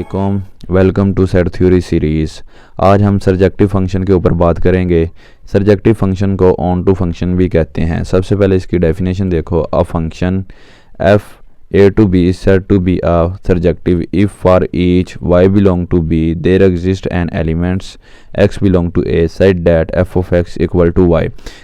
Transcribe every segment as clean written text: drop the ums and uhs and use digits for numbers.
अस्सलामुअलैकुम, welcome to set theory series. आज हम सरजेक्टिव फंक्शन के ऊपर बात करेंगे। सरजेक्टिव फंक्शन को ऑन टू फंक्शन भी कहते हैं। सबसे पहले इसकी डेफिनेशन देखो। A function F a to b is said to be a surjective if for each y belong to b there exist an elements x belong to a such that f of x equal to y।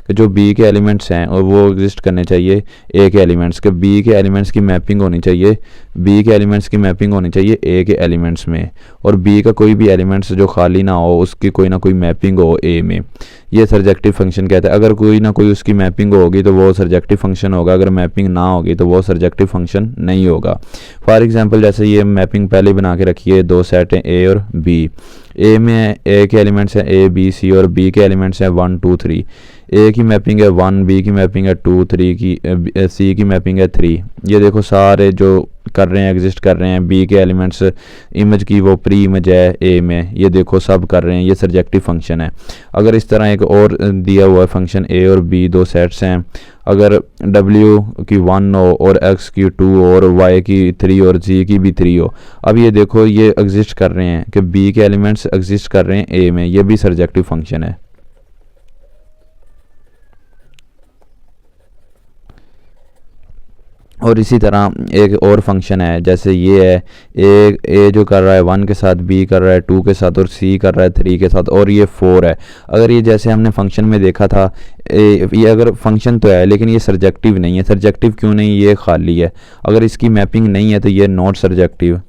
कि जो b के elements हैं और वो exist करने चाहिए a के elements के, b के एलिमेंट्स की मैपिंग होनी चाहिए, b के एलिमेंट्स की मैपिंग होनी चाहिए a के एलिमेंट्स में, और b का कोई भी एलिमेंट्स जो खाली ना हो उसकी कोई ना कोई मैपिंग हो a में। ये सरजेक्टिव फंक्शन कहता है। अगर कोई ना कोई उसकी मैपिंग होगी तो वो सरजेक्टिव फंक्शन होगा, अगर मैपिंग ना होगी तो वो सरजेक्टिव फंक्शन नहीं होगा। फॉर एग्जांपल जैसे ये मैपिंग पहले बना के रखिए, दो सेट हैं ए और बी। ए में ए के एलिमेंट्स हैं ए बी सी और बी के एलिमेंट्स हैं 1 2 3। ए की मैपिंग है 1, बी की मैपिंग है 2, 3 की सी की मैपिंग है 3। ये देखो सारे जो कर रहे हैं एग्जिस्ट कर रहे हैं। बी के एलिमेंट्स इमेज की वो प्री इमेज है ए में, ये देखो सब कर रहे हैं, ये सरजेक्टिव फंक्शन है। अगर इस तरह एक और दिया हुआ है फंक्शन ए और बी, दो सेट्स हैं, अगर w की 1 हो और x की 2 और y की 3 और z की भी 3 हो, अब ये देखो ये एग्जिस्ट कर रहे हैं कि b के एलिमेंट्स एग्जिस्ट कर रहे हैं a में, ये भी सरजेक्टिव फंक्शन है। और इसी तरह एक और फंक्शन है, जैसे ये है ए जो कर रहा है 1 के साथ, बी कर रहा है 2 के साथ और सी कर रहा है 3 के साथ, और ये 4 है। अगर ये जैसे हमने फंक्शन में देखा था ये अगर फंक्शन तो है लेकिन ये सरजेक्टिव नहीं है। सरजेक्टिव क्यों नहीं? ये खाली है, अगर इसकी मैपिंग नहीं है तो ये not surjective.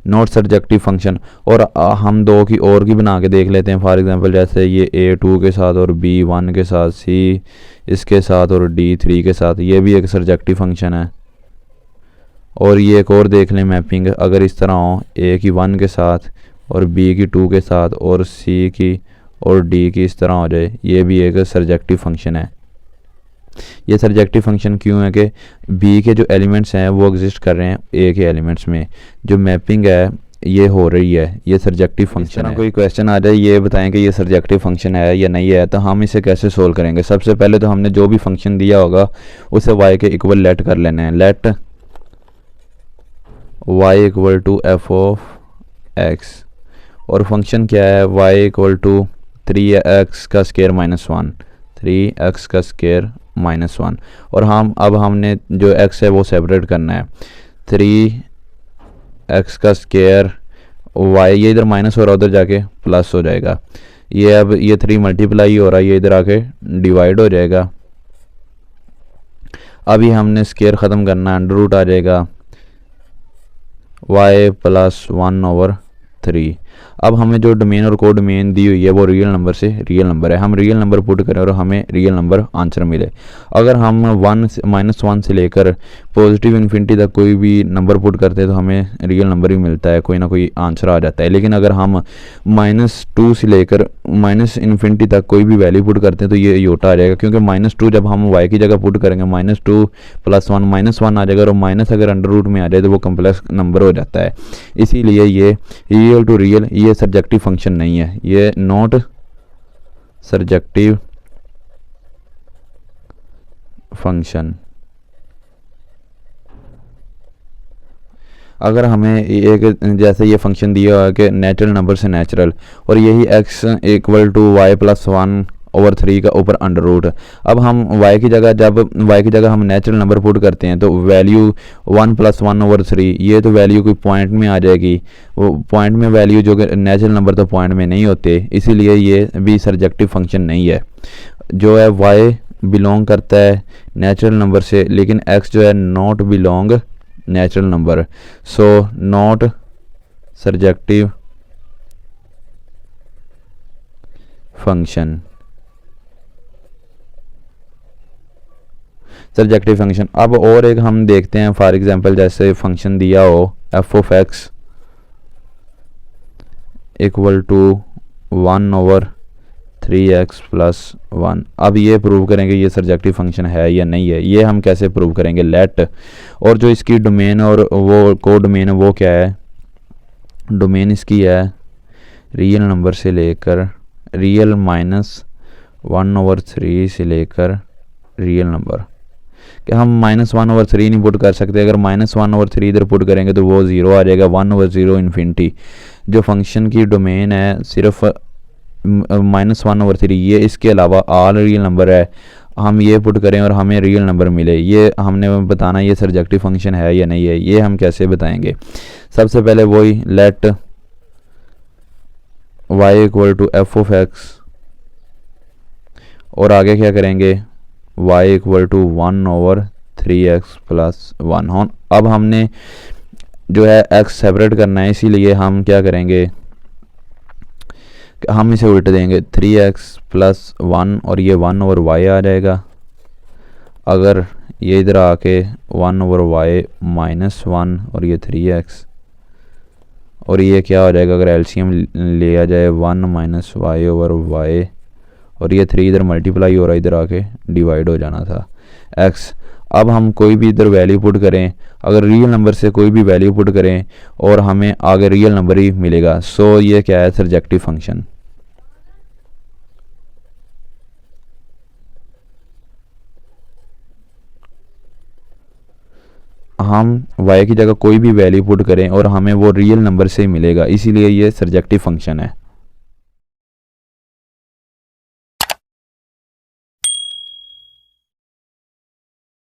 Not surjective function. और हम दो की और की बना के देख लेते हैं। फॉर एग्जांपल जैसे ये ए 2 के साथ और बी 1 के साथ, सी इसके साथ और डी 3 के साथ, ये भी एक सरजेक्टिव फंक्शन है। और ये एक और देख लें मैपिंग, अगर इस तरह हो ए की 1 के साथ और बी की 2 के साथ और सी की और डी की इस तरह हो जाए, ये भी एक सरजेक्टिव फंक्शन है। ये सरजेक्टिव फंक्शन क्यों है कि बी के जो एलिमेंट्स हैं वो एग्जिस्ट कर रहे हैं ए के एलिमेंट्स में, जो मैपिंग है ये हो रही है, ये सरजेक्टिव फंक्शन है। कोई क्वेश्चन आ जाए ये बताएं कि ये सरजेक्टिव फंक्शन है या नहीं है, तो हम इसे कैसे सोल्व करेंगे? सबसे पहले तो हमने जो भी फंक्शन दिया होगा उसे y के इक्वल लेट कर लेना है। Let y equal to F of x, और फंक्शन क्या है? y इक्वल टू 3x का स्क्वायर माइनस 1, 3x का स्क्वायर माइनस 1। और अब हमने जो x है वो सेपरेट करना है। 3x का स्क्वायर y, ये इधर माइनस हो रहा है उधर जाके प्लस हो जाएगा। ये अब ये 3 मल्टीप्लाई हो रहा है, ये इधर आके डिवाइड हो जाएगा। अभी हमने स्क्वायर ख़त्म करना है, अंडर रूट आ जाएगा y प्लस 1/3। अब हमें जो डोमेन और को डोमेन दी हुई है वो रियल नंबर से रियल नंबर है। हम रियल नंबर पुट करें और हमें रियल नंबर आंसर मिले। अगर हम -1 से लेकर पॉजिटिव इन्फिनिटी तक कोई भी नंबर पुट करते हैं तो हमें रियल नंबर ही मिलता है, कोई ना कोई आंसर आ जाता है। लेकिन अगर हम -2 से लेकर -इन्फिनिटी तक कोई भी वैल्यू पुट करते हैं तो ये योटा आ जाएगा, क्योंकि -2 जब हम y की जगह पुट करेंगे -2 + 1 -1 आ जाएगा, और माइनस अगर अंडर रूट में आ जाए तो वो कम्प्लेक्स नंबर हो जाता है। इसीलिए ये रियल टू रियल, ये सरजेक्टिव फंक्शन नहीं है, ये नॉट सरजेक्टिव फंक्शन। अगर हमें एक जैसे ये फंक्शन दिया हुआ है कि नेचुरल नंबर से नेचुरल, और यही x equal to y plus 1/3 का ऊपर अंडर रूट। अब हम y की जगह जब y की जगह हम नेचुरल नंबर पुट करते हैं तो वैल्यू 1 + 1/3, ये तो वैल्यू कोई पॉइंट में आ जाएगी। वो पॉइंट में वैल्यू जो कि नेचुरल नंबर तो पॉइंट में नहीं होते, इसीलिए ये भी सरजेक्टिव फंक्शन नहीं है। जो है y बिलोंग करता है नेचुरल नंबर से, लेकिन x जो है not belong natural number, so not surjective function. Surjective function. अब और एक हम देखते हैं, फॉर एग्जांपल जैसे फंक्शन दिया हो f of x equal to 1/3x + 1। अब ये प्रूव करेंगे ये सरजेक्टिव फंक्शन है या नहीं है। ये हम कैसे प्रूव करेंगे? लेट, और जो इसकी डोमेन और वो को डोमेन है वो क्या है? डोमेन इसकी है रियल नंबर से लेकर रियल -1/3 से लेकर रियल नंबर। कि हम -1/3 नहीं पुट कर सकते। अगर -1/3 इधर पुट करेंगे तो वो 0 आ जाएगा, 1/0 इन्फिनिटी। जो फंक्शन की डोमेन है सिर्फ -1/3, ये इसके अलावा ऑल रियल नंबर है, हम ये पुट करें और हमें रियल नंबर मिले, ये हमने बताना ये सरजेक्टिव फंक्शन है या नहीं है। ये हम कैसे बताएंगे? सबसे पहले वही लेट y = f(x) और आगे क्या करेंगे y = 1/3x + 1। अब हमने जो है x सेपरेट करना है, इसीलिए हम क्या करेंगे, हम इसे उल्ट देंगे 3x + 1 और ये 1/y आ जाएगा। अगर ये इधर आके 1/y - 1 और ये 3x और ये क्या हो जाएगा अगर एलसीएम लिया जाए 1 - y/y और ये 3 इधर मल्टीप्लाई हो रहा है, इधर आके डिवाइड हो जाना था x। अब हम कोई भी इधर वैल्यू पुट करें, अगर रियल नंबर से कोई भी वैल्यू पुट करें और हमें आगे रियल नंबर ही मिलेगा। सो ये क्या है? सरजेक्टिव फंक्शन। हम y की जगह कोई भी वैल्यू पुट करें और हमें वो रियल नंबर से ही मिलेगा, इसीलिए ये सरजेक्टिव फंक्शन है।